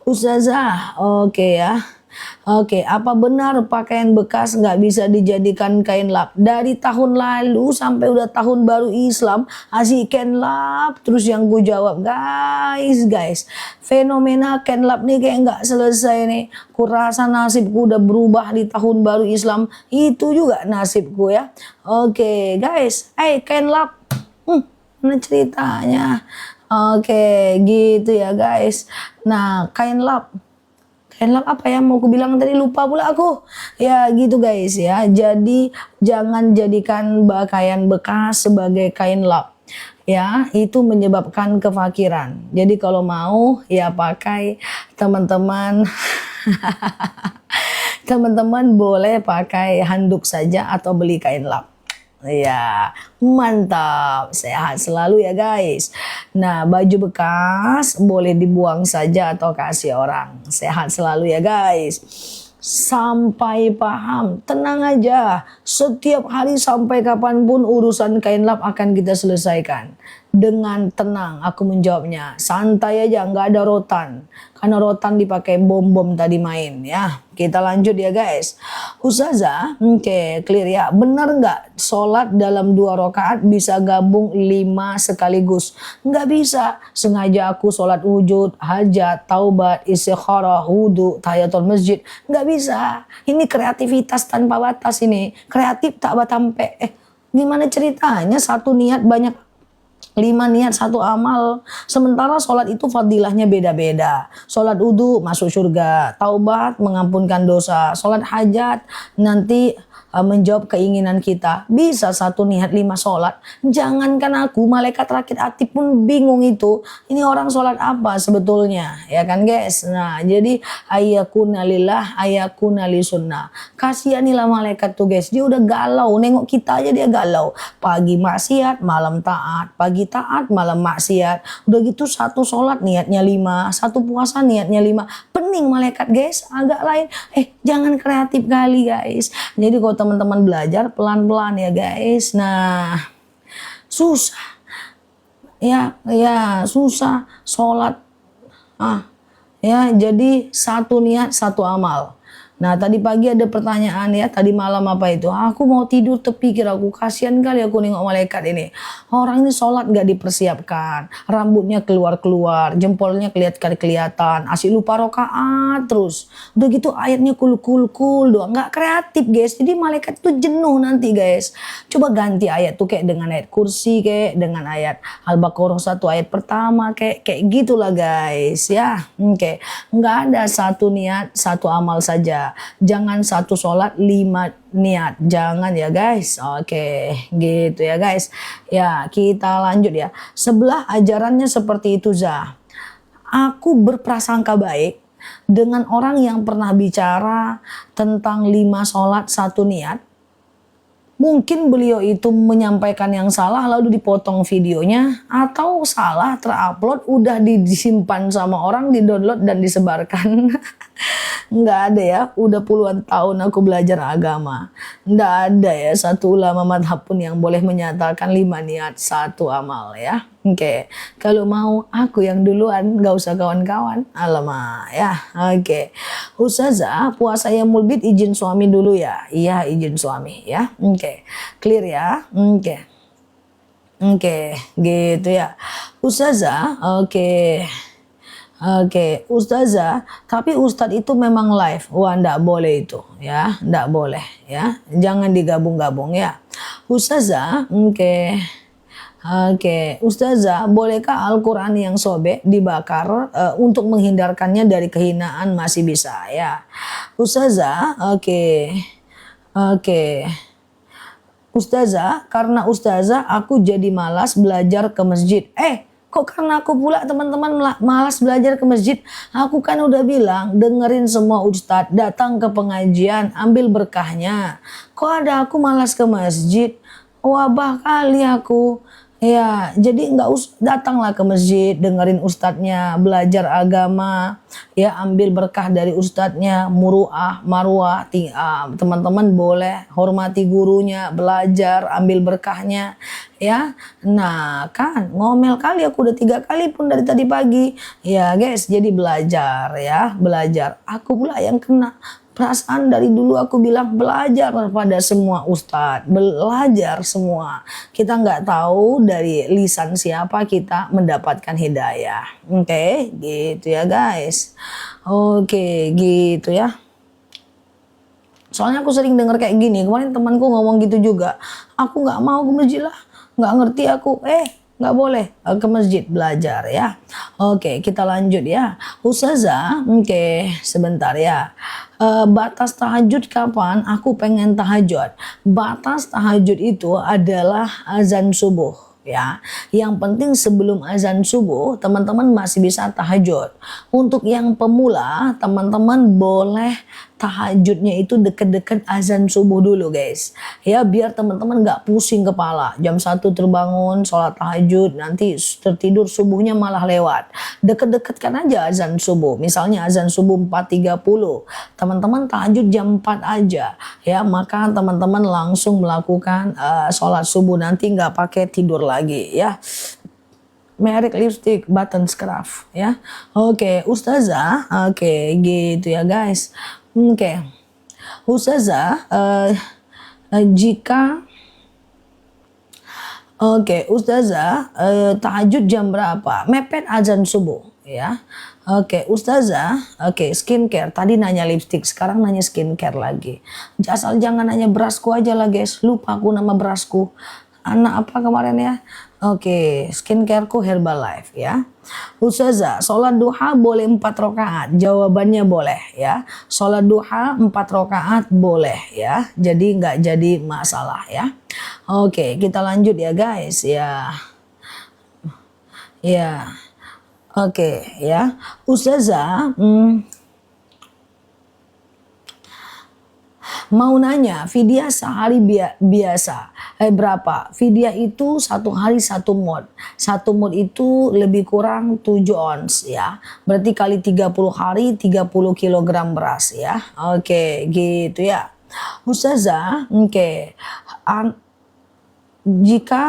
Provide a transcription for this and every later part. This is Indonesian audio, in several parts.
Ustazah, oke ya. Oke, apa benar pakaian bekas nggak bisa dijadikan kain lap? Dari tahun lalu sampai udah tahun baru Islam, asik kain lap. Terus yang gue jawab, guys, fenomena kain lap nih kayak nggak selesai nih. Kurasa nasibku udah berubah di tahun baru Islam. Itu juga nasibku ya. Oke, guys, kain lap. Mana ceritanya? Oke, gitu ya guys. Nah, kain lap. Kain lap apa ya mau aku bilang tadi, lupa pula aku. Ya gitu guys ya. Jadi jangan jadikan pakaian bekas sebagai kain lap. Ya, itu menyebabkan kefakiran. Jadi kalau mau ya pakai teman-teman. Teman-teman boleh pakai handuk saja atau beli kain lap. Ya, mantap. Sehat selalu ya guys. Nah, baju bekas boleh dibuang saja atau kasih orang. Sehat selalu ya guys. Sampai paham, tenang aja. Setiap hari sampai kapanpun urusan kain lap akan kita selesaikan. Dengan tenang aku menjawabnya. Santai aja, nggak ada rotan. Karena rotan dipakai bom-bom tadi main ya. Kita lanjut ya guys. Ustazah, oke, clear ya. Benar nggak sholat dalam 2 rakaat bisa gabung 5 sekaligus? Nggak bisa. Sengaja aku sholat wujud, hajat, taubat, istikharah, wudhu, tahiyatul masjid. Nggak bisa. Ini kreativitas tanpa batas ini. Kreatif tak batampe. Gimana ceritanya satu niat banyak 5 niat 1 amal. Sementara sholat itu fadilahnya beda-beda. Sholat wudhu masuk surga, taubat mengampunkan dosa, sholat hajat nanti menjawab keinginan kita. Bisa satu niat 5 sholat. Jangankan aku, malaikat rakit hati pun bingung itu. Ini orang sholat apa sebetulnya, ya kan guys? Nah, jadi ayyakuna lillah, ayyakuna li sunnah. Kasihanilah malaikat tuh guys. Dia udah galau, nengok kita aja dia galau. Pagi maksiat, malam taat. Pagi taat, malam maksiat. Udah gitu satu sholat niatnya 5, satu puasa niatnya 5. Pening malaikat guys, agak lain. Jangan kreatif kali guys. Jadi kalau teman-teman belajar pelan-pelan ya guys. Nah, susah. Ya, susah sholat. Ya, jadi satu niat, satu amal. Nah, tadi pagi ada pertanyaan ya, tadi malam apa itu? Aku mau tidur terpikir aku, kasihan kali aku nengok malaikat ini. Orang ini sholat gak dipersiapkan, rambutnya keluar-keluar, jempolnya kelihatan, asik lupa rokaat terus. Udah gitu ayatnya kul doang, gak kreatif guys. Jadi malaikat itu jenuh nanti guys. Coba ganti ayat tuh kayak dengan ayat kursi, kayak dengan ayat Al-Baqarah 1 ayat pertama, kayak gitulah guys ya. Oke, nggak ada satu niat, satu amal saja. Jangan satu sholat 5 niat, jangan ya guys. Oke, gitu ya guys. Ya, kita lanjut ya. Sebelah ajarannya seperti itu Zah. Aku berprasangka baik dengan orang yang pernah bicara tentang 5 sholat 1 niat. Mungkin beliau itu menyampaikan yang salah lalu dipotong videonya, atau salah terupload udah disimpan sama orang, didownload dan disebarkan. Nggak ada ya, udah puluhan tahun aku belajar agama. Nggak ada ya satu ulama madhab pun yang boleh menyatakan 5 niat 1 amal ya. Oke, kalau mau aku yang duluan, nggak usah kawan-kawan. Alamak ya. Oke, Ustazah, puasa yang mulbit izin suami dulu ya? Iya, izin suami ya. Oke, clear ya. Oke, gitu ya. Ustazah, oke, Ustazah, tapi Ustadz itu memang live. Wah, ndak boleh itu ya, ndak boleh ya. Jangan digabung-gabung ya. Ustazah, Oke, Ustazah, bolehkah Al-Quran yang sobek dibakar untuk menghindarkannya dari kehinaan? Masih bisa ya. Ustazah, oke. Ustazah, karena Ustazah aku jadi malas belajar ke masjid. Kok karena aku pula teman-teman malas belajar ke masjid? Aku kan udah bilang dengerin semua ustadz, datang ke pengajian, ambil berkahnya. Kok ada aku malas ke masjid? Wabah kali aku. Ya, jadi datanglah ke masjid, dengerin ustadznya, belajar agama, ya ambil berkah dari ustadznya, muruah, maruah, teman-teman boleh hormati gurunya, belajar, ambil berkahnya, ya. Nah, kan ngomel kali aku udah 3 kali pun dari tadi pagi, ya guys. Jadi belajar ya, belajar. Aku pula yang kena. Perasaan dari dulu aku bilang belajar pada semua ustadz, belajar semua. Kita nggak tahu dari lisan siapa kita mendapatkan hidayah. Oke, gitu ya guys. Oke, gitu ya. Soalnya aku sering dengar kayak gini. Kemarin temanku ngomong gitu juga. Aku nggak mau ke masjid lah, nggak ngerti aku. Nggak boleh ke masjid belajar ya. Oke, kita lanjut ya. Ustazah, oke, sebentar ya. Batas tahajud kapan? Aku pengen tahajud. Batas tahajud itu adalah azan subuh ya. Yang penting sebelum azan subuh teman-teman masih bisa tahajud. Untuk yang pemula, teman-teman boleh tahajudnya itu deket-deket azan subuh dulu guys. Ya biar teman-teman nggak pusing kepala. Jam 1 terbangun, sholat tahajud, nanti tertidur subuhnya malah lewat. Deket-deketkan aja azan subuh. Misalnya azan subuh 4.30. Teman-teman tahajud jam 4 aja. Ya maka teman-teman langsung melakukan sholat subuh. Nanti nggak pakai tidur lagi ya. Merek lipstick Button Craft ya. Oke, Ustazah. Oke, gitu ya guys. Oke. Ustazah, jika Ustazah, tahajud jam berapa? Mepet azan subuh ya. Oke, Ustazah, skincare. Tadi nanya lipstick, sekarang nanya skincare lagi. Asal jangan nanya berasku aja lah guys. Lupa aku nama berasku. Anak apa kemarin ya? Oke, skincareku Herbalife ya. Ustazah, sholat duha boleh 4 rakaat? Jawabannya boleh ya. Sholat duha 4 rakaat boleh ya. Jadi nggak jadi masalah ya. Oke, kita lanjut ya guys ya. Ya. Oke ya. Ustazah, mau nanya, fidyah sehari biasa berapa? Fidyah itu 1 hari 1 mod. 1 mod itu lebih kurang 7 ons ya. Berarti kali 30 hari 30 kilogram beras ya. Oke, gitu ya. Ustazah, jika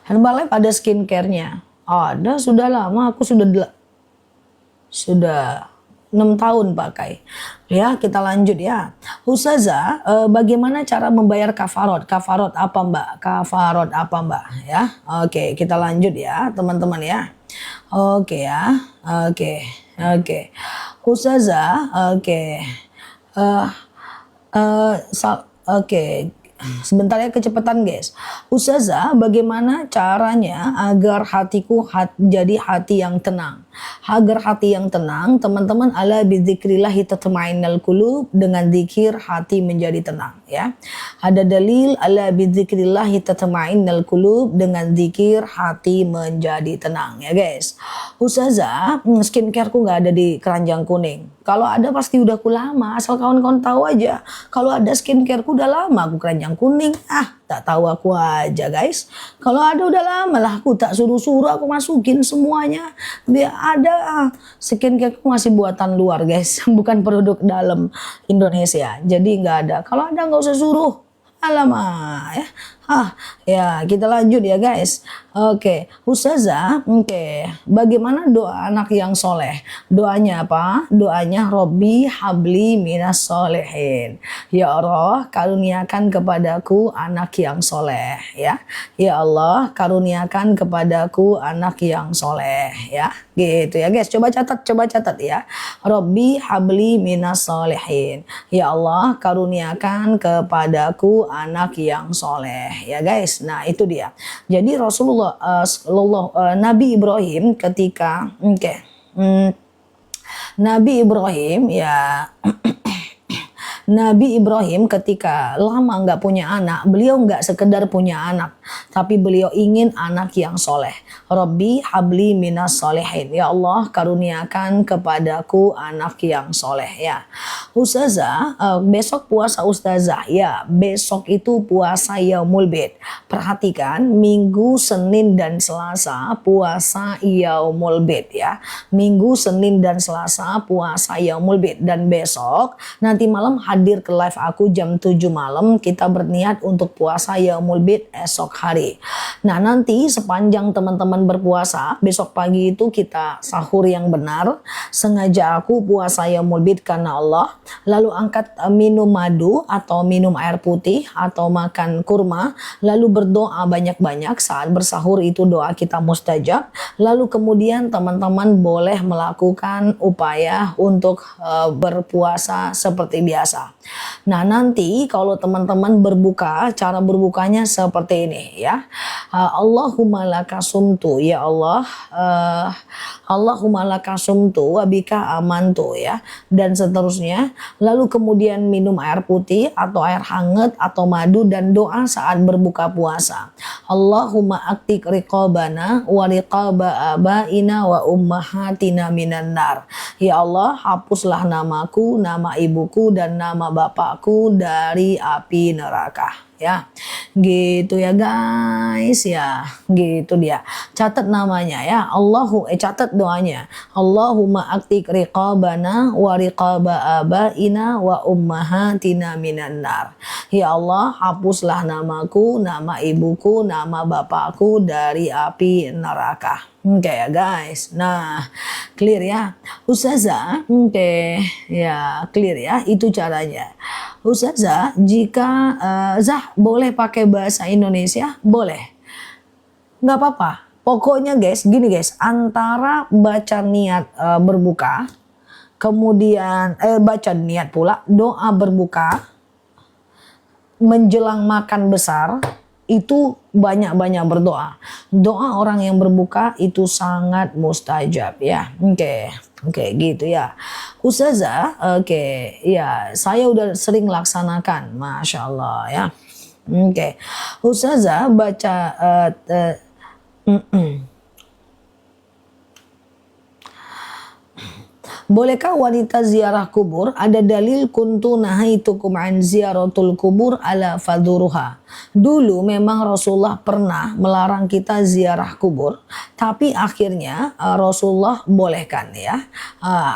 Herbalife ada skincare-nya. Ada, sudah lama, aku sudah 6 tahun pakai. Ya, kita lanjut ya. Ustazah, bagaimana cara membayar kafarot? Kafarot apa Mbak? Kafarot apa Mbak? Ya, oke, kita lanjut ya teman-teman ya. Oke ya, oke. Ustazah, sebentar ya kecepatan guys. Ustazah, bagaimana caranya agar hatiku jadi hati yang tenang? Agar hati yang tenang, teman-teman, ala bidzikrillahi tatmainnul qulub, dengan zikir hati menjadi tenang ya. Ada dalil ala bidzikrillahi tatmainnul qulub, dengan zikir hati menjadi tenang ya guys. Ustazah, skincareku nggak ada di keranjang kuning. Kalau ada pasti udah aku lama, asal kawan-kawan tahu aja. Kalau ada skincareku udah lama aku keranjang kuning. Tak tahu aku aja guys. Kalau ada udah lama lah, aku tak suruh-suruh, aku masukin semuanya. Biar ada. Skincare masih buatan luar guys, bukan produk dalam Indonesia. Jadi nggak ada. Kalau ada nggak usah suruh. Alamak ya. Ya kita lanjut ya guys. Oke, Ustazah, bagaimana doa anak yang soleh? Doanya apa? Doanya Robbi habli minas solehin. Ya Allah, karuniakan kepadaku anak yang soleh ya. Ya Allah, karuniakan kepadaku anak yang soleh ya. Gitu ya guys. Coba catat ya. Robbi habli minas solehin. Ya Allah, karuniakan kepadaku anak yang soleh ya guys. Nah itu dia. Jadi Nabi Ibrahim ketika Nabi Ibrahim ya Nabi Ibrahim ketika lama nggak punya anak, beliau nggak sekedar punya anak, tapi beliau ingin anak yang soleh. Rabbi habli minas solehin. Ya Allah, karuniakan kepadaku anak yang soleh ya. Ustazah, besok puasa Ustazah. Ya, besok itu puasa Yaumul Bid. Perhatikan, Minggu, Senin, dan Selasa puasa Yaumul Bid ya. Minggu, Senin, dan Selasa puasa Yaumul Bid. Dan besok, nanti malam hadir ke live aku jam 7 malam. Kita berniat untuk puasa Yaumul Bid esok hari. Nah, nanti sepanjang teman-teman berpuasa, besok pagi itu kita sahur yang benar. Sengaja aku puasa Yaumul Bid karena Allah. Lalu angkat minum madu atau minum air putih atau makan kurma. Lalu berdoa banyak-banyak. Saat bersahur itu doa kita mustajab. Lalu kemudian teman-teman boleh melakukan upaya untuk berpuasa seperti biasa. Nah, nanti kalau teman-teman berbuka, cara berbukanya seperti ini ya. Allahumma lakasumtu, ya Allah, Allahumma lakasumtu wabika amantu ya, dan seterusnya. Lalu kemudian minum air putih atau air hangat atau madu dan doa saat berbuka puasa. Allahumma aktik riqabana wa riqaba abaina wa ummahatina minan nar. Ya Allah, hapuslah namaku, nama ibuku dan nama bapakku dari api neraka. Ya, gitu ya guys ya, gitu dia. Catat namanya ya, catat doanya. Allahumma aktik riqabana wa riqaba abaina wa ummahatina minan nar. Ya Allah, hapuslah namaku, nama ibuku, nama bapakku dari api neraka. Oke ya guys. Nah, clear ya. Ustazah, oke ya, clear ya, itu caranya. Ustazah, jika Zah boleh pakai bahasa Indonesia? Boleh. Nggak apa-apa. Pokoknya guys, gini guys, antara baca niat berbuka, kemudian baca niat pula, doa berbuka, menjelang makan besar, itu banyak-banyak berdoa. Doa orang yang berbuka itu sangat mustajab ya. Oke, gitu ya. Ustazah, oke, ya, saya udah sering laksanakan, Masya Allah ya. Oke, Ustazah baca bolehkah wanita ziarah kubur? Ada dalil kuntu nahaitukum an ziaratul kubur ala faduruha. Dulu memang Rasulullah pernah melarang kita ziarah kubur, tapi akhirnya Rasulullah bolehkan ya.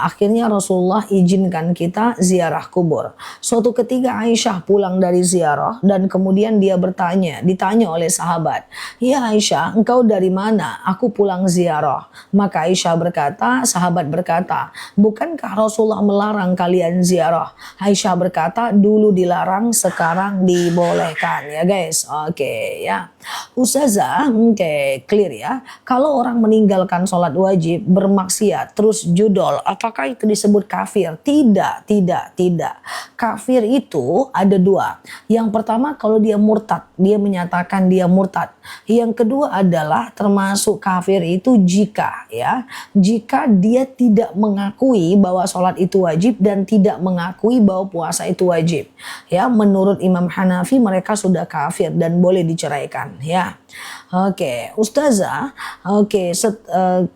Akhirnya Rasulullah izinkan kita ziarah kubur. Suatu ketika Aisyah pulang dari ziarah dan kemudian dia ditanya oleh sahabat, "Ya Aisyah, engkau dari mana?" "Aku pulang ziarah." Maka Aisyah berkata, sahabat berkata, "Bukankah Rasulullah melarang kalian ziarah?" Aisyah berkata, "Dulu dilarang, sekarang dibolehkan." Ya guys, oke ya. Ustazah, oke, clear ya. Kalau orang meninggalkan sholat wajib, bermaksiat, terus judol, apakah itu disebut kafir? Tidak. Kafir itu ada dua. Yang pertama, kalau dia murtad, dia menyatakan dia murtad. Yang kedua adalah termasuk kafir itu jika dia tidak mengakui bahwa sholat itu wajib dan tidak mengakui bahwa puasa itu wajib. Ya, menurut Imam Hanafi mereka sudah kafir dan boleh diceraikan ya. Oke, Ustazah,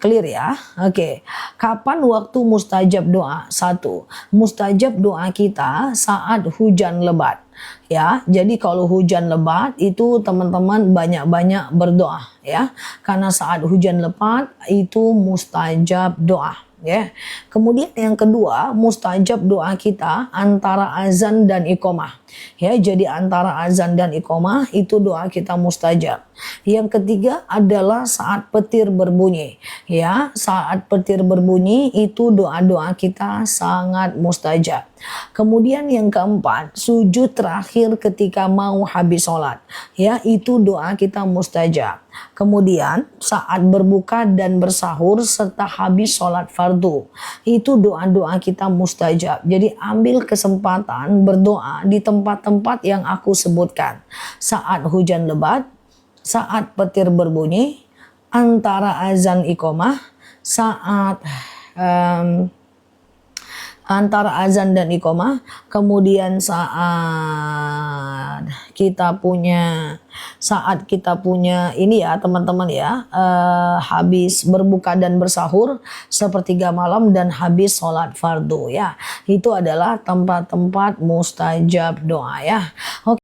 clear ya. Oke, kapan waktu mustajab doa? 1. Mustajab doa kita saat hujan lebat. Ya, jadi kalau hujan lebat itu teman-teman banyak-banyak berdoa ya. Karena saat hujan lebat itu mustajab doa. Ya. Kemudian yang kedua, mustajab doa kita antara azan dan iqomah. Ya, jadi antara azan dan iqomah itu doa kita mustajab. Yang ketiga adalah saat petir berbunyi. Ya, saat petir berbunyi itu doa-doa kita sangat mustajab. Kemudian yang keempat, sujud terakhir ketika mau habis sholat. Ya, itu doa kita mustajab. Kemudian saat berbuka dan bersahur serta habis sholat fardu. Itu doa-doa kita mustajab. Jadi ambil kesempatan berdoa di tempat-tempat yang aku sebutkan. Saat hujan lebat, saat petir berbunyi, antara azan iqomah, saat antara azan dan iqamah, kemudian saat kita punya ini ya teman-teman ya, habis berbuka dan bersahur sepertiga malam dan habis sholat fardu ya, itu adalah tempat-tempat mustajab doa ya. Oke.